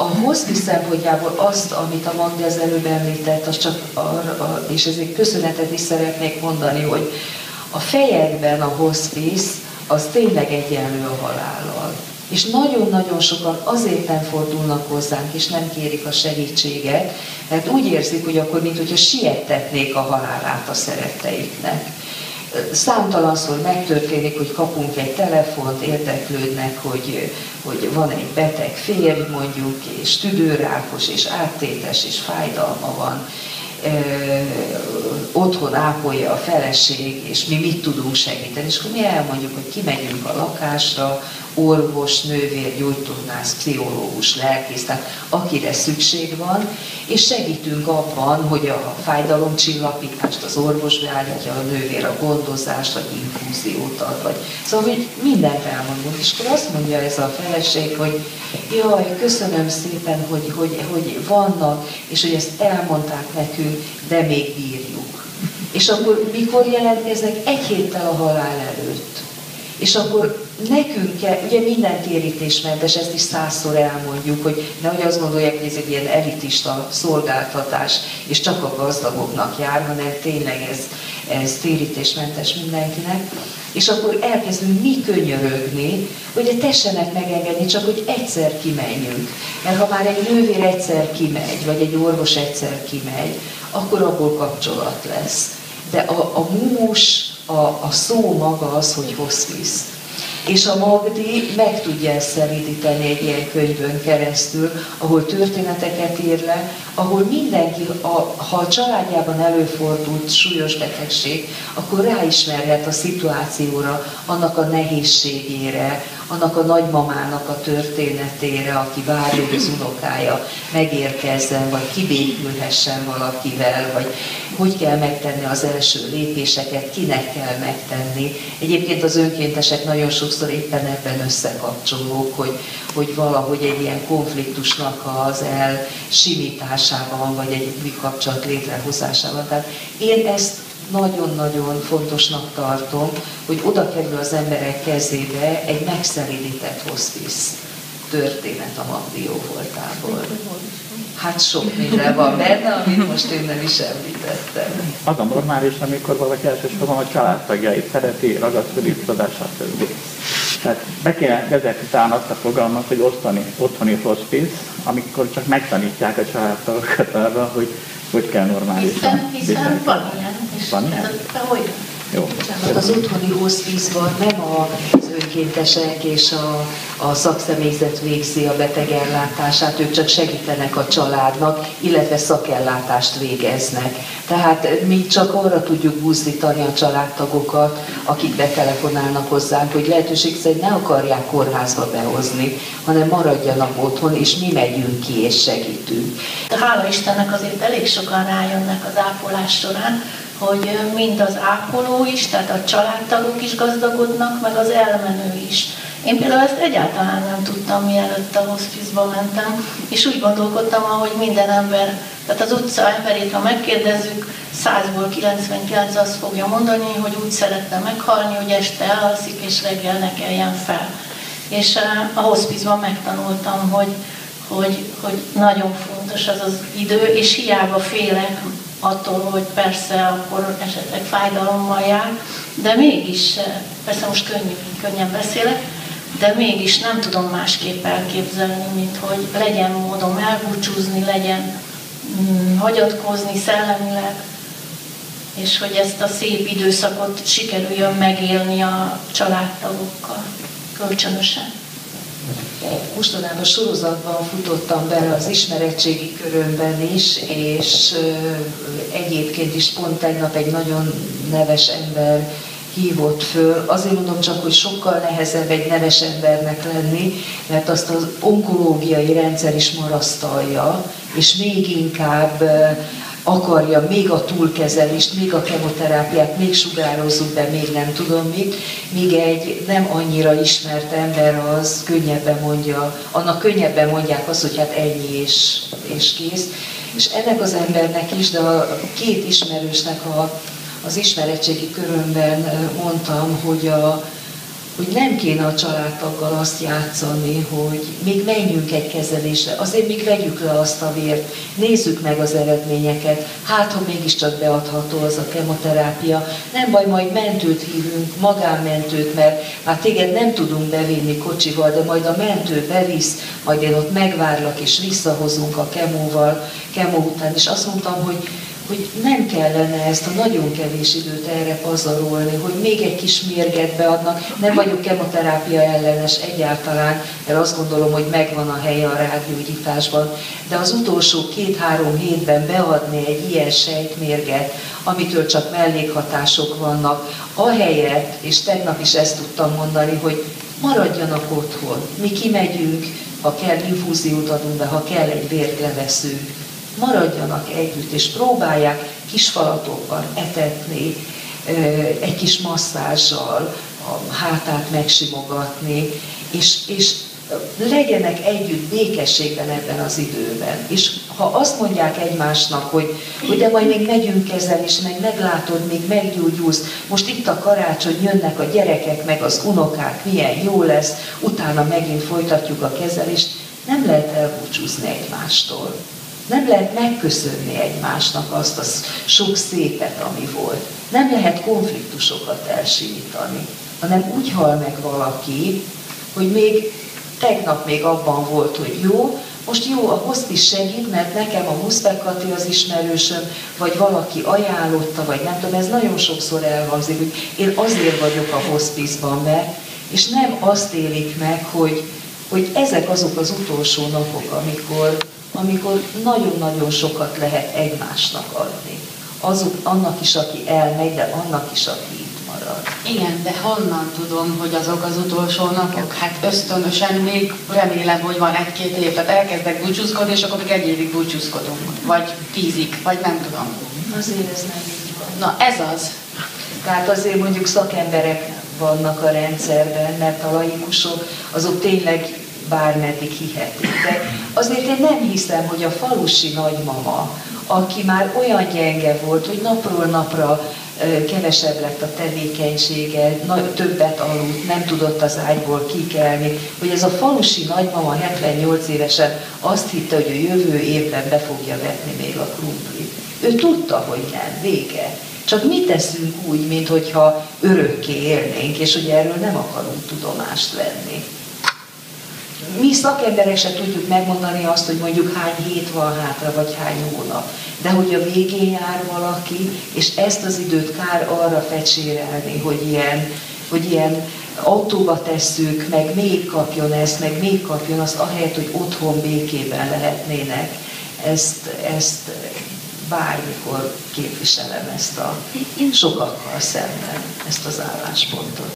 hospice szempontjából azt, amit a Magdi az előbb említett, az csak és ezért köszönetet is szeretnék mondani, hogy a fejekben a hospice az tényleg egyenlő a halállal. És nagyon-nagyon sokan azért nem fordulnak hozzánk, és nem kérik a segítséget, mert úgy érzik, hogy akkor, mintha siettetnék a halálát a szeretteiknek. Számtalanszor megtörténik, hogy kapunk egy telefont, érdeklődnek, hogy van egy beteg férj mondjuk, és tüdőrákos, és áttétes, és fájdalma van. Otthon ápolja a feleség, és mi mit tudunk segíteni. És akkor mi elmondjuk, hogy kimegyünk a lakásra, orvos, nővér, gyógytornász, pszichológus, lelkész, tehát akire szükség van, és segítünk abban, hogy a fájdalomcsillapítást az orvos beállítja, a nővér a gondozást, vagy infúziót ad, vagy szóval, hogy mindent elmondunk. És akkor azt mondja ez a feleség, hogy jaj, köszönöm szépen, hogy vannak, és hogy ezt elmondták nekünk, de még bírjuk. És akkor mikor jelentkeznek? Egy héttel a halál előtt. És akkor nekünk kell, ugye minden térítésmentes, ezt is 100-szor elmondjuk, hogy nehogy azt gondolják, hogy ez egy ilyen elitista szolgáltatás, és csak a gazdagoknak jár, hanem tényleg ez térítésmentes mindenkinek. És akkor elkezdünk mi könyörögni, hogy tessenek megengedni, csak hogy egyszer kimenjünk. Mert ha már egy nővér egyszer kimegy, vagy egy orvos egyszer kimegy, akkor abból kapcsolat lesz. De a mumus, a szó maga az, hogy hospice. És a Magdi meg tudja ezt szelídíteni egy ilyen könyvön keresztül, ahol történeteket ír le, ahol mindenki, ha a családjában előfordult súlyos betegség, akkor ráismerhet a szituációra, annak a nehézségére, annak a nagymamának a történetére, aki várja, hogy az unokája megérkezzen, vagy kibékülhessen valakivel, vagy hogy kell megtenni az első lépéseket, kinek kell megtenni. Egyébként az önkéntesek nagyon sokszor éppen ebben összekapcsolók, hogy valahogy egy ilyen konfliktusnak az elsimításában, vagy egy új kapcsolat létrehozásában. Tehát én ezt nagyon-nagyon fontosnak tartom, hogy oda kerül az emberek kezébe egy megszelídített hospice történet a Magdi jóvoltából. Hát sok minden van benne, amit most én nem is említettem. Az a normális, amikor valaki elsősorban a családtagjait szereti, ragaszkodik, stb. Tehát be kéne vezetni talán azt a fogalmat, hogy otthoni hospice, amikor csak megtanítják a családtagokat arra, hogy kell normálisan. Hiszen van ilyen. Van ilyen? Jó. Az otthoni hospice-ban nem az önkéntesek és a szakszemélyzet végzi a beteg ellátását, ők csak segítenek a családnak, illetve szakellátást végeznek. Tehát mi csak arra tudjuk buzdítani a családtagokat, akik betelefonálnak hozzánk, hogy lehetőség szerint ne akarják kórházba behozni, hanem maradjanak otthon, és mi megyünk ki és segítünk. Hála Istennek azért elég sokan rájönnek az ápolás során, hogy mind az ápoló is, tehát a családtagok is gazdagodnak, meg az elmenő is. Én például ezt egyáltalán nem tudtam, mielőtt a hospice-ba mentem, és úgy gondolkodtam, ahogy minden ember, tehát az utca emberét, ha megkérdezzük, 100-ból 99 azt fogja mondani, hogy úgy szeretne meghalni, hogy este elalszik, és reggel ne keljen fel. És a hospice-ban megtanultam, hogy nagyon fontos az az idő, és hiába félek attól, hogy persze akkor esetleg fájdalommal jár, de mégis, persze most könnyen beszélek, de mégis nem tudom másképp elképzelni, mint hogy legyen módom elbúcsúzni, legyen hagyatkozni szellemileg, és hogy ezt a szép időszakot sikerüljön megélni a családtagokkal kölcsönösen. Mostanában sorozatban futottam bele az ismeretségi körömben is, és egyébként is pont tegnap egy nagyon neves ember hívott föl. Azért mondom csak, hogy sokkal nehezebb egy neves embernek lenni, mert azt az onkológiai rendszer is marasztalja, és még inkább akarja még a túlkezelést, még a kemoterápiát, még sugározzuk be, még nem tudom mit, míg egy nem annyira ismert ember az könnyebben mondja, annak könnyebben mondják azt, hogy hát ennyi és kész. És ennek az embernek is, de a két ismerősnek az ismeretségi körömben mondtam, hogy hogy nem kéne a családtaggal azt játszani, hogy még menjünk egy kezelésre, azért még vegyük le azt a vért, nézzük meg az eredményeket, hát ha mégiscsak beadható az a kemoterápia, nem baj, majd mentőt hívunk, magánmentőt, mert már téged nem tudunk bevinni kocsival, de majd a mentő bevisz, majd én ott megvárlak és visszahozunk a kemó után, és azt mondtam, hogy nem kellene ezt a nagyon kevés időt erre pazarolni, hogy még egy kis mérget beadnak. Nem vagyok kemoterápia ellenes egyáltalán, mert azt gondolom, hogy megvan a helye a rádiógyításban, de az utolsó 2-3 hétben beadni egy ilyen sejtmérget, amitől csak mellékhatások vannak, ahelyett, és tegnap is ezt tudtam mondani, hogy maradjanak otthon, mi kimegyünk, ha kell infúziót adunk be, ha kell egy vért leveszünk, maradjanak együtt, és próbálják kis falatokkal etetni, egy kis masszázsal a hátát megsimogatni, és legyenek együtt békességben ebben az időben. És ha azt mondják egymásnak, hogy de majd még megyünk kezelésre, meg meglátod, még meggyógyulsz, most itt a karácsony, jönnek a gyerekek, meg az unokák, milyen jó lesz, utána megint folytatjuk a kezelést, nem lehet elbúcsúzni egymástól. Nem lehet megköszönni egymásnak azt a sok szépet, ami volt. Nem lehet konfliktusokat elsimítani, hanem úgy hal meg valaki, hogy még tegnap még abban volt, hogy jó, most jó, a hospice segít, mert nekem a Muszbek Kati az ismerősöm, vagy valaki ajánlotta, vagy nem tudom, ez nagyon sokszor elhangzik, hogy én azért vagyok a hospice-ban, mert, és nem azt élik meg, hogy ezek azok az utolsó napok, amikor nagyon-nagyon sokat lehet egymásnak adni. Annak is, aki elmegy, de annak is, aki itt marad. Igen, de honnan tudom, hogy azok az utolsó napok? Hát ösztönösen még remélem, hogy van 1-2 év, tehát elkezdek búcsúzkodni, és akkor még 1 évig búcsúzkodunk. Vagy 10-ig, vagy nem tudom. Azért ez nem így van. Na ez az. Tehát azért mondjuk szakemberek vannak a rendszerben, mert a laikusok azok tényleg bármeddig hihetik. De azért én nem hiszem, hogy a falusi nagymama, aki már olyan gyenge volt, hogy napról napra kevesebb lett a tevékenysége, többet aludt, nem tudott az ágyból kikelni, hogy ez a falusi nagymama 78 évesen azt hitte, hogy a jövő évben be fogja vetni még a krumplit. Ő tudta, hogy nem, vége. Csak mi teszünk úgy, minthogyha örökké élnénk, és hogy erről nem akarunk tudomást venni. Mi szakemberek se tudjuk megmondani azt, hogy mondjuk hány hét van hátra, vagy hány hónap. De hogy a végén jár valaki, és ezt az időt kár arra fecsérelni, hogy ilyen autóba tesszük, meg még kapjon ezt, meg még kapjon azt, ahelyett, hogy otthon békében lehetnének. Ezt bármikor képviselem ezt a sokakkal szemben, ezt az álláspontot.